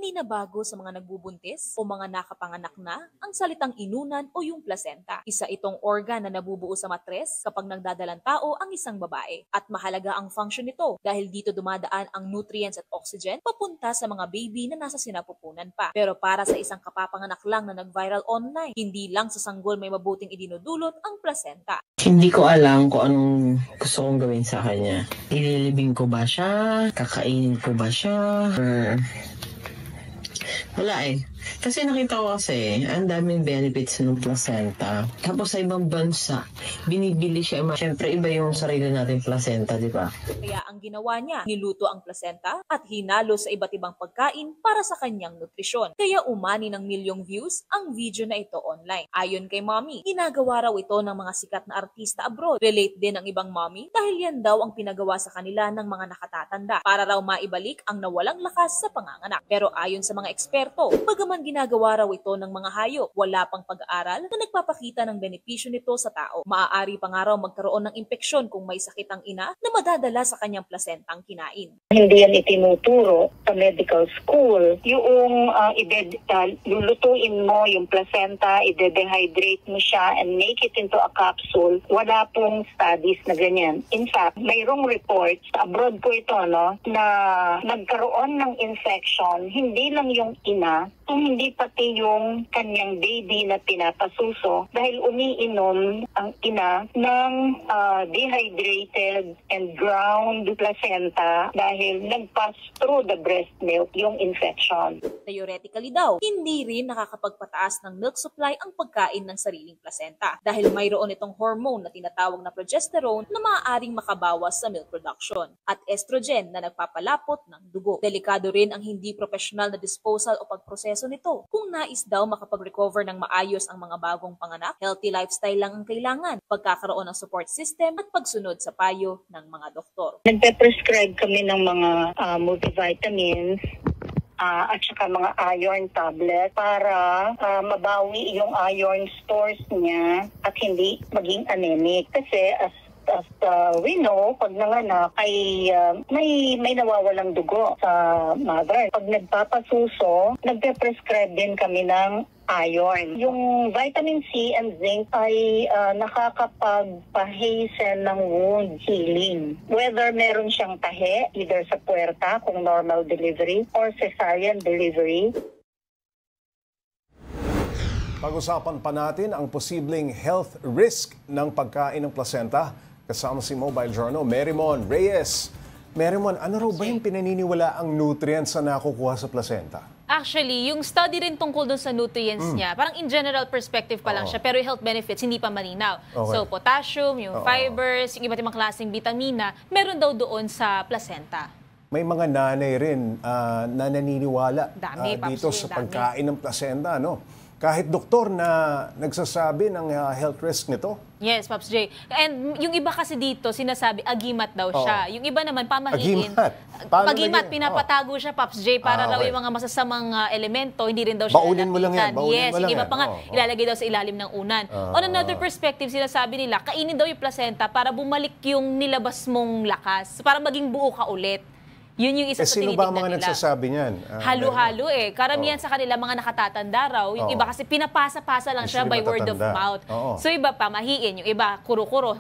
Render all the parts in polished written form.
Hindi na bago sa mga nagbubuntis o mga nakapanganak na ang salitang inunan o yung placenta. Isa itong organ na nabubuo sa matres kapag nagdadalang tao ang isang babae. At mahalaga ang function nito dahil dito dumadaan ang nutrients at oxygen papunta sa mga baby na nasa sinapupunan pa. Pero para sa isang kapapanganak lang na nag-viral online, hindi lang sa sanggol may mabuting idinudulot ang placenta. Hindi ko alam kung anong gusto kong gawin sa kanya. Ililibing ko ba siya? Kakainin ko ba siya? Or wala eh. Kasi nakita ko kasi, ang daming benefits ng placenta. Tapos sa ibang bansa, binibili siya. Siyempre, iba yung sarili natin placenta, di ba? Kaya ang ginawa niya, niluto ang placenta at hinalo sa iba't ibang pagkain para sa kanyang nutrisyon. Kaya umani ng milyong views ang video na ito online. Ayon kay Mommy, ginagawa raw ito ng mga sikat na artista abroad. Relate din ang ibang mommy dahil yan daw ang pinagawa sa kanila ng mga nakatatanda para raw maibalik ang nawalang lakas sa panganganak. Pero ayon sa mga eksperto, bagaman ginagawa raw ito ng mga hayop, wala pang pag-aaral na nagpapakita ng benepisyo nito sa tao. Maaari pa nga raw magkaroon ng impeksyon kung may sakit ang ina na madadala sa kanyang placentang kinain. Hindi yan itinuturo sa medical school. Yung lulutuin mo yung placenta, i-dehydrate mo siya and make it into a capsule. Wala pong studies na ganyan. In fact, mayroong reports, abroad po ito, no, na nagkaroon ng infection, hindi lang yung ina, kung hindi pati yung kanyang baby na pinapasuso dahil umiinom ang ina ng dehydrated and ground placenta dahil nag-pass through the breast milk yung infection. Theoretically daw, hindi rin nakakapagpataas ng milk supply ang pagkain ng sariling placenta dahil mayroon itong hormone na tinatawag na progesterone na maaaring makabawas sa milk production at estrogen na nagpapalapot ng dugo. Delikado rin ang hindi professional na disposal o pagproseso nito. Kung nais daw makapag-recover ng maayos ang mga bagong panganak, healthy lifestyle lang ang kailangan, pagkakaroon ng support system at pagsunod sa payo ng mga doktor. Nagpe-prescribe kami ng mga multivitamins at saka mga iron tablet para mabawi yung iron stores niya at hindi maging anemic. Kasi as we know, pag nanganak ay may nawawalang dugo sa mother. Pag nagpapasuso, nagpe-prescribe din kami ng iron. Yung vitamin C and zinc ay nakakapagpa-hasten ng wound healing. Whether meron siyang tahe, either sa puwerta kung normal delivery or cesarean delivery. Pag-usapan pa natin ang posibleng health risk ng pagkain ng placenta. Kasama si Mobile Journal, Merymon Reyes. Merymon, ano raw ba yung pinaniniwala ang nutrients na nakukuha sa placenta? Actually, yung study rin tungkol dun sa nutrients niya, parang in general perspective pa lang siya, pero yung health benefits hindi pa malinaw. Okay. So, potassium, yung fibers, yung iba't ibang klaseng vitamina, meron daw doon sa placenta. May mga nanay rin na naniniwala dito sa pagkain ng placenta, no? Kahit doktor na nagsasabi ng health risk nito. Yes, Pops J. And yung iba kasi dito, sinasabi, agimat daw siya. Yung iba naman, pamahiin. Pag-imat, pinapatago siya, Pops J, para raw yung mga masasamang elemento, hindi rin daw siya baunin mo lang yan. Yes, yung iba pa nga, ilalagay daw sa ilalim ng unan. On another perspective, sinasabi nila, kainin daw yung placenta para bumalik yung nilabas mong lakas, para maging buo ka ulit. Yun yung isa sa tinitignan nila. Sino ba mga nagsasabi niyan? Halo-halo eh. Karamihan sa kanila mga nakatatanda raw. Yung iba kasi pinapasa-pasa lang siya by word of mouth. So iba pamahiin. Yung iba kuro-kuro,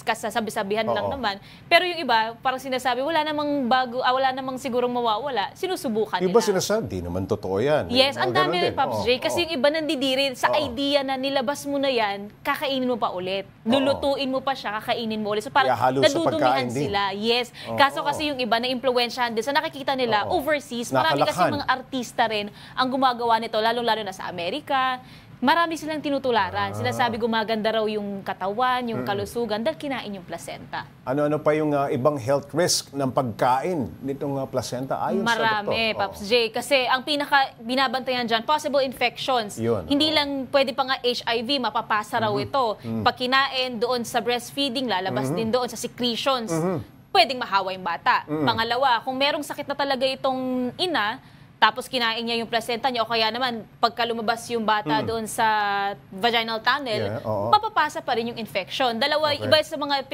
kasasabi-sabihan lang naman. Pero yung iba parang sinasabi wala namang bago, wala namang sigurong mawawala. Sinusubukan nila. Iba sinasabi, di naman totoo yan. Yes, ang dami rin, Pops J. Kasi yung iba nandidiri sa idea na nilabas mo na yan, kakainin mo pa ulit. Lulutuin mo pa siya, kakainin mo ulit. So parang nadudumihan sila. Yes. Kaso kasi yung iba na-influence sa nakikita nila overseas. Marami kasi mga artista rin ang gumagawa nito, lalong-lalo na sa Amerika. Marami silang tinutularan. Sinasabi gumaganda raw yung katawan, yung kalusugan dahil kinain yung placenta. Ano-ano pa yung ibang health risk ng pagkain nitong placenta ayon sa doktor? Marami, Pops J. Kasi ang binabantayan dyan, possible infections. Hindi lang pwede pa nga HIV, mapapasa raw ito. Pag kinain doon sa breastfeeding, lalabas din doon sa secretions. Pwedeng mahawa yung bata. Pangalawa, kung merong sakit na talaga itong ina, tapos kinain niya yung placenta niya, o kaya naman, pagka lumabas yung bata doon sa vaginal tunnel, mapapasa pa rin yung infection. Dalawa, iba sa mga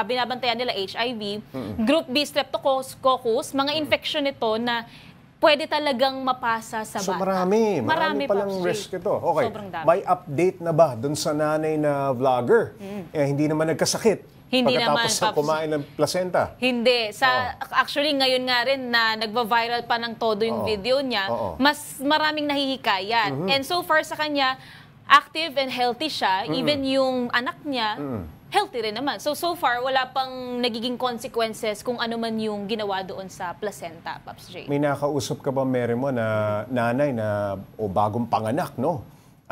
binabantayan nila, HIV, group B streptococcus, mga infection nito na pwede talagang mapasa sa So bata. marami palang Pops J. risk ito. Okay, Sobrang dami. may update na ba dun sa nanay na vlogger? Hindi naman nagkasakit Hindi pagkatapos naman, sa Pops. kumain ng placenta. Hindi. Actually, ngayon nga rin na nagva-viral pa ng todo yung video niya, mas maraming nahihikayan. And so far sa kanya, active and healthy siya. Even yung anak niya, healthy rin naman. So far, wala pang nagiging consequences kung ano man yung ginawa doon sa placenta, Pops J. May nakausap ka ba, Mary mo, na nanay na bagong panganak, no?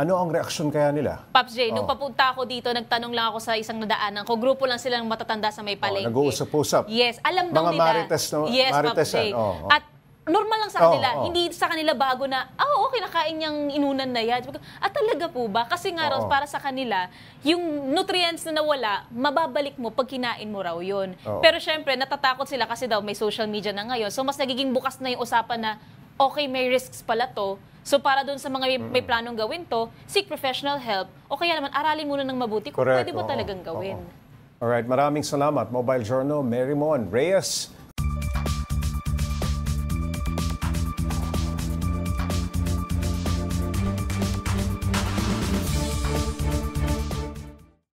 Ano ang reaksyon kaya nila? Pops J, nung papunta ako dito, nagtanong lang ako sa isang nadaanan ko. Grupo lang silang matatanda sa may palengke. Nag-uusap-usap. Yes, alam daw Mga nila. marites, no? Yes, Pops Maritesan, J. At normal lang sa kanila. Hindi sa kanila bago na, okay, nakain niyang inunan na yan. Talaga po ba? Kasi nga raw, para sa kanila, yung nutrients na nawala, mababalik mo pag kinain mo raw yun. Pero syempre, natatakot sila kasi daw may social media na ngayon. So mas nagiging bukas na yung usapan na, okay, may risks pala to. So para doon sa mga may planong gawin to, seek professional help. O kaya naman, aralin muna ng mabuti kung pwede ba talagang gawin. Alright, maraming salamat. Mobile Journal, Mary Mon Reyes.